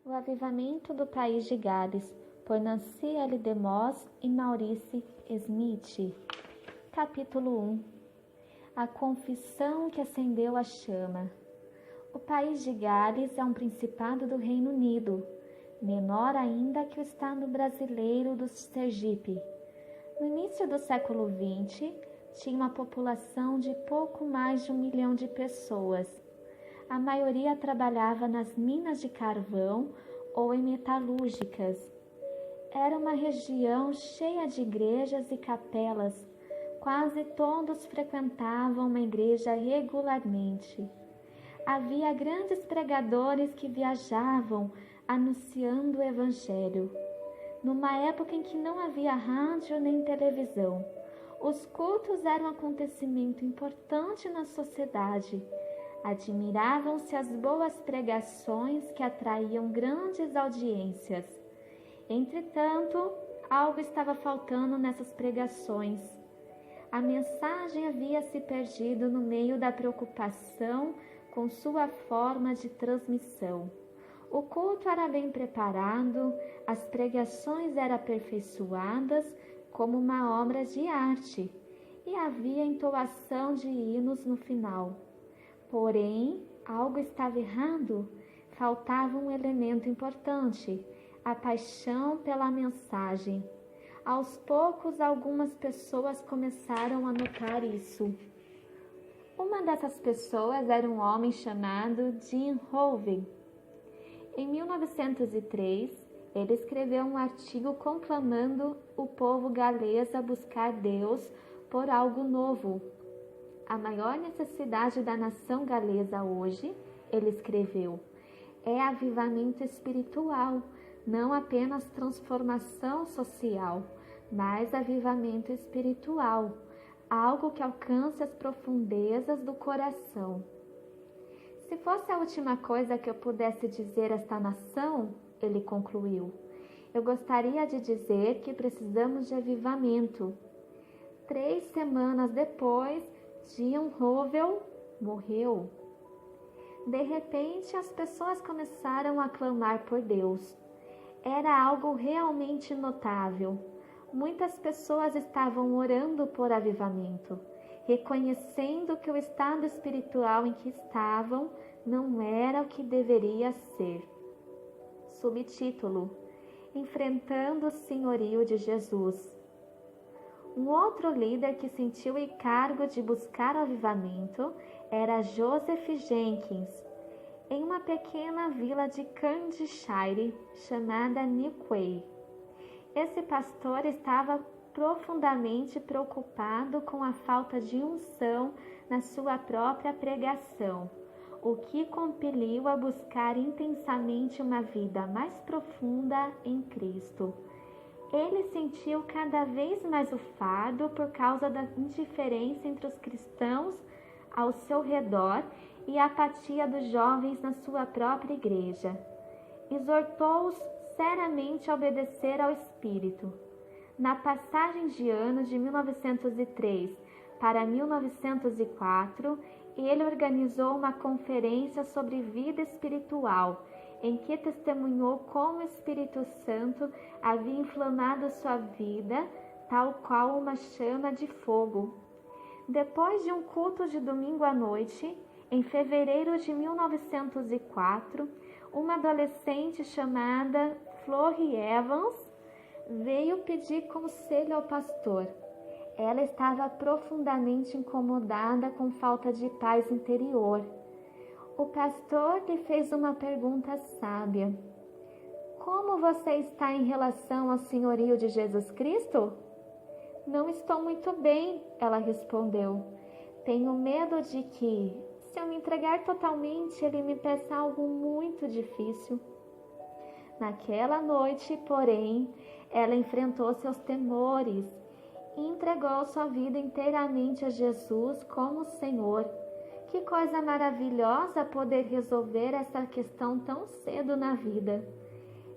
O Avivamento do País de Gales, por Nancy L. DeMoss e Maurice Smith. Capítulo 1. A confissão que acendeu a chama. O País de Gales é um principado do Reino Unido, menor ainda que o estado brasileiro do Sergipe. No início do século XX, tinha uma população de pouco mais de 1 milhão de pessoas. A maioria trabalhava nas minas de carvão ou em metalúrgicas. Era uma região cheia de igrejas e capelas. Quase todos frequentavam uma igreja regularmente. Havia grandes pregadores que viajavam anunciando o evangelho. Numa época em que não havia rádio nem televisão, os cultos eram um acontecimento importante na sociedade. Admiravam-se as boas pregações que atraíam grandes audiências. Entretanto, algo estava faltando nessas pregações. A mensagem havia se perdido no meio da preocupação com sua forma de transmissão. O culto era bem preparado, as pregações eram aperfeiçoadas como uma obra de arte, e havia entoação de hinos no final. Porém, algo estava errado, faltava um elemento importante, a paixão pela mensagem. Aos poucos, algumas pessoas começaram a notar isso. Uma dessas pessoas era um homem chamado Jim Hovey. Em 1903, ele escreveu um artigo conclamando o povo galês a buscar Deus por algo novo. A maior necessidade da nação galesa hoje, ele escreveu, é avivamento espiritual, não apenas transformação social, mas avivamento espiritual, algo que alcance as profundezas do coração. Se fosse a última coisa que eu pudesse dizer a esta nação, ele concluiu, eu gostaria de dizer que precisamos de avivamento. 3 semanas depois, Jim Hovey morreu. De repente, as pessoas começaram a clamar por Deus. Era algo realmente notável. Muitas pessoas estavam orando por avivamento, reconhecendo que o estado espiritual em que estavam não era o que deveria ser. Subtítulo: Enfrentando o Senhorio de Jesus. Um outro líder que sentiu o encargo de buscar o avivamento era Joseph Jenkins, em uma pequena vila de Cambridgeshire chamada Newquay. Esse pastor estava profundamente preocupado com a falta de unção na sua própria pregação, o que compeliu a buscar intensamente uma vida mais profunda em Cristo. Ele sentiu cada vez mais o fardo por causa da indiferença entre os cristãos ao seu redor e a apatia dos jovens na sua própria igreja. Exortou-os seriamente a obedecer ao Espírito. Na passagem de anos de 1903 para 1904, ele organizou uma conferência sobre vida espiritual, em que testemunhou como o Espírito Santo havia inflamado sua vida, tal qual uma chama de fogo. Depois de um culto de domingo à noite, em fevereiro de 1904, uma adolescente chamada Florrie Evans veio pedir conselho ao pastor. Ela estava profundamente incomodada com falta de paz interior. O pastor lhe fez uma pergunta sábia. Como você está em relação ao senhorio de Jesus Cristo? Não estou muito bem, ela respondeu. Tenho medo de que, se eu me entregar totalmente, ele me peça algo muito difícil. Naquela noite, porém, ela enfrentou seus temores e entregou sua vida inteiramente a Jesus como Senhor. Que coisa maravilhosa poder resolver essa questão tão cedo na vida.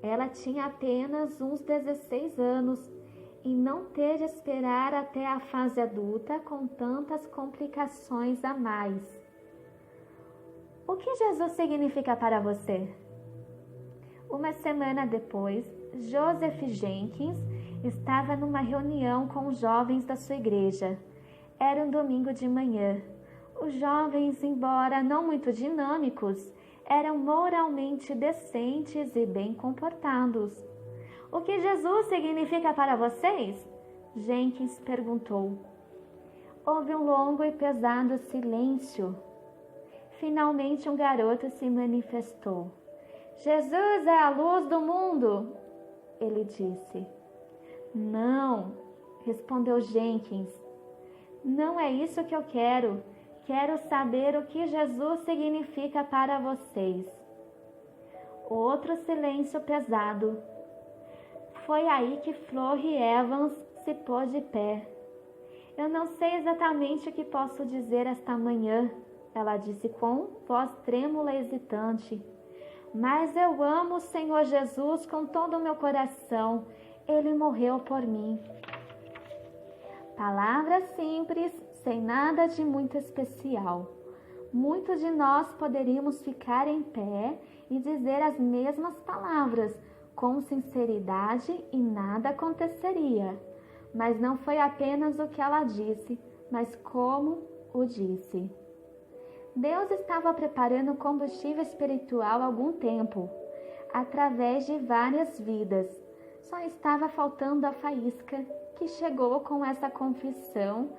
Ela tinha apenas uns 16 anos e não ter de esperar até a fase adulta com tantas complicações a mais. O que Jesus significa para você? Uma semana depois, Joseph Jenkins estava numa reunião com os jovens da sua igreja. Era um domingo de manhã. Os jovens, embora não muito dinâmicos, eram moralmente decentes e bem comportados. O que Jesus significa para vocês? Jenkins perguntou. Houve um longo e pesado silêncio. Finalmente um garoto se manifestou. Jesus é a luz do mundo, ele disse. Não, respondeu Jenkins. Não é isso que eu quero. Quero saber o que Jesus significa para vocês. Outro silêncio pesado. Foi aí que Florrie Evans se pôs de pé. Eu não sei exatamente o que posso dizer esta manhã, ela disse com voz trêmula e hesitante. Mas eu amo o Senhor Jesus com todo o meu coração. Ele morreu por mim. Palavras simples, sem nada de muito especial. Muitos de nós poderíamos ficar em pé e dizer as mesmas palavras com sinceridade e nada aconteceria. Mas não foi apenas o que ela disse, mas como o disse. Deus estava preparando combustível espiritual há algum tempo, através de várias vidas. Só estava faltando a faísca, que chegou com essa confissão,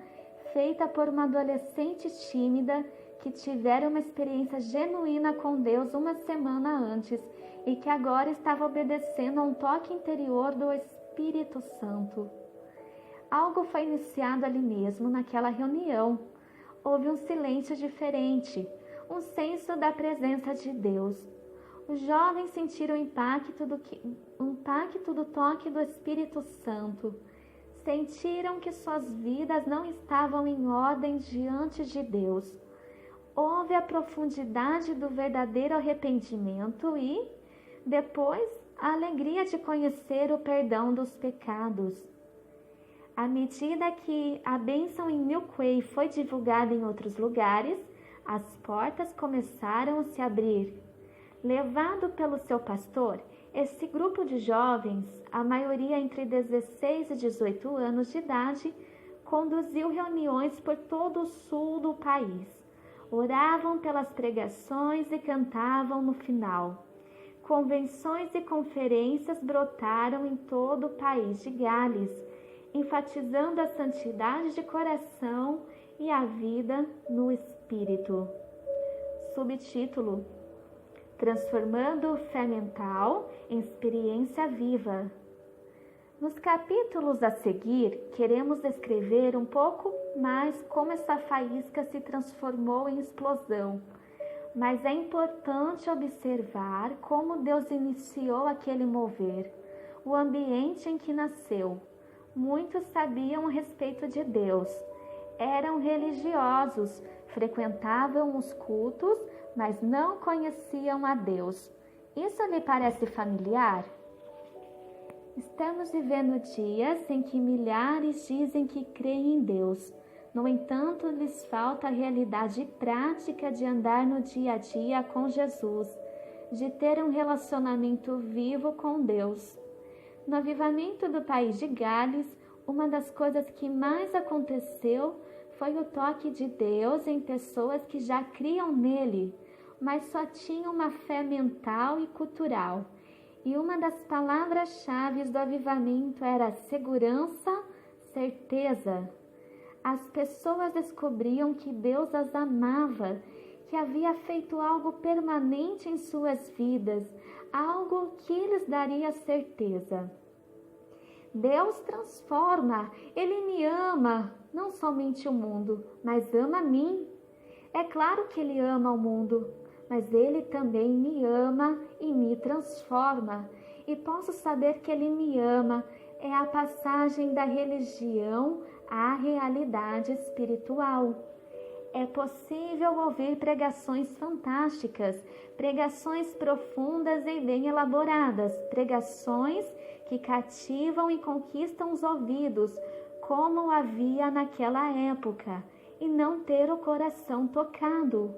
feita por uma adolescente tímida que tivera uma experiência genuína com Deus uma semana antes e que agora estava obedecendo a um toque interior do Espírito Santo. Algo foi iniciado ali mesmo, naquela reunião. Houve um silêncio diferente, um senso da presença de Deus. Os jovens sentiram o impacto do toque do Espírito Santo. Sentiram que suas vidas não estavam em ordem diante de Deus. Houve a profundidade do verdadeiro arrependimento e, depois, a alegria de conhecer o perdão dos pecados. À medida que a bênção em Milkway foi divulgada em outros lugares, as portas começaram a se abrir. Levado pelo seu pastor, esse grupo de jovens, a maioria entre 16 e 18 anos de idade, conduziu reuniões por todo o sul do país. Oravam pelas pregações e cantavam no final. Convenções e conferências brotaram em todo o país de Gales, enfatizando a santidade de coração e a vida no Espírito. Subtítulo: Transformando fé mental em experiência viva. Nos capítulos a seguir, queremos descrever um pouco mais como essa faísca se transformou em explosão. Mas é importante observar como Deus iniciou aquele mover, o ambiente em que nasceu. Muitos sabiam a respeito de Deus, eram religiosos, frequentavam os cultos, mas não conheciam a Deus. Isso lhe parece familiar? Estamos vivendo dias em que milhares dizem que creem em Deus. No entanto, lhes falta a realidade prática de andar no dia a dia com Jesus, de ter um relacionamento vivo com Deus. No avivamento do país de Gales, uma das coisas que mais aconteceu foi o toque de Deus em pessoas que já criam nele, mas só tinham uma fé mental e cultural. E uma das palavras-chave do avivamento era segurança, certeza. As pessoas descobriam que Deus as amava, que havia feito algo permanente em suas vidas, algo que lhes daria certeza. Deus transforma, Ele me ama, não somente o mundo, mas ama a mim. É claro que Ele ama o mundo, mas Ele também me ama e me transforma. E posso saber que Ele me ama, é a passagem da religião à realidade espiritual. É possível ouvir pregações fantásticas, pregações profundas e bem elaboradas, pregações que cativam e conquistam os ouvidos, como havia naquela época, e não ter o coração tocado.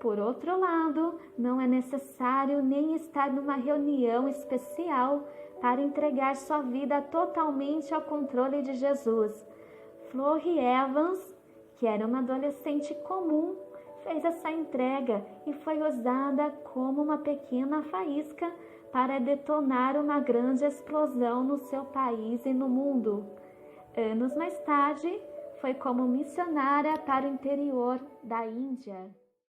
Por outro lado, não é necessário nem estar numa reunião especial para entregar sua vida totalmente ao controle de Jesus. Florrie Evans, que era uma adolescente comum, fez essa entrega e foi usada como uma pequena faísca para detonar uma grande explosão no seu país e no mundo. Anos mais tarde, foi como missionária para o interior da Índia.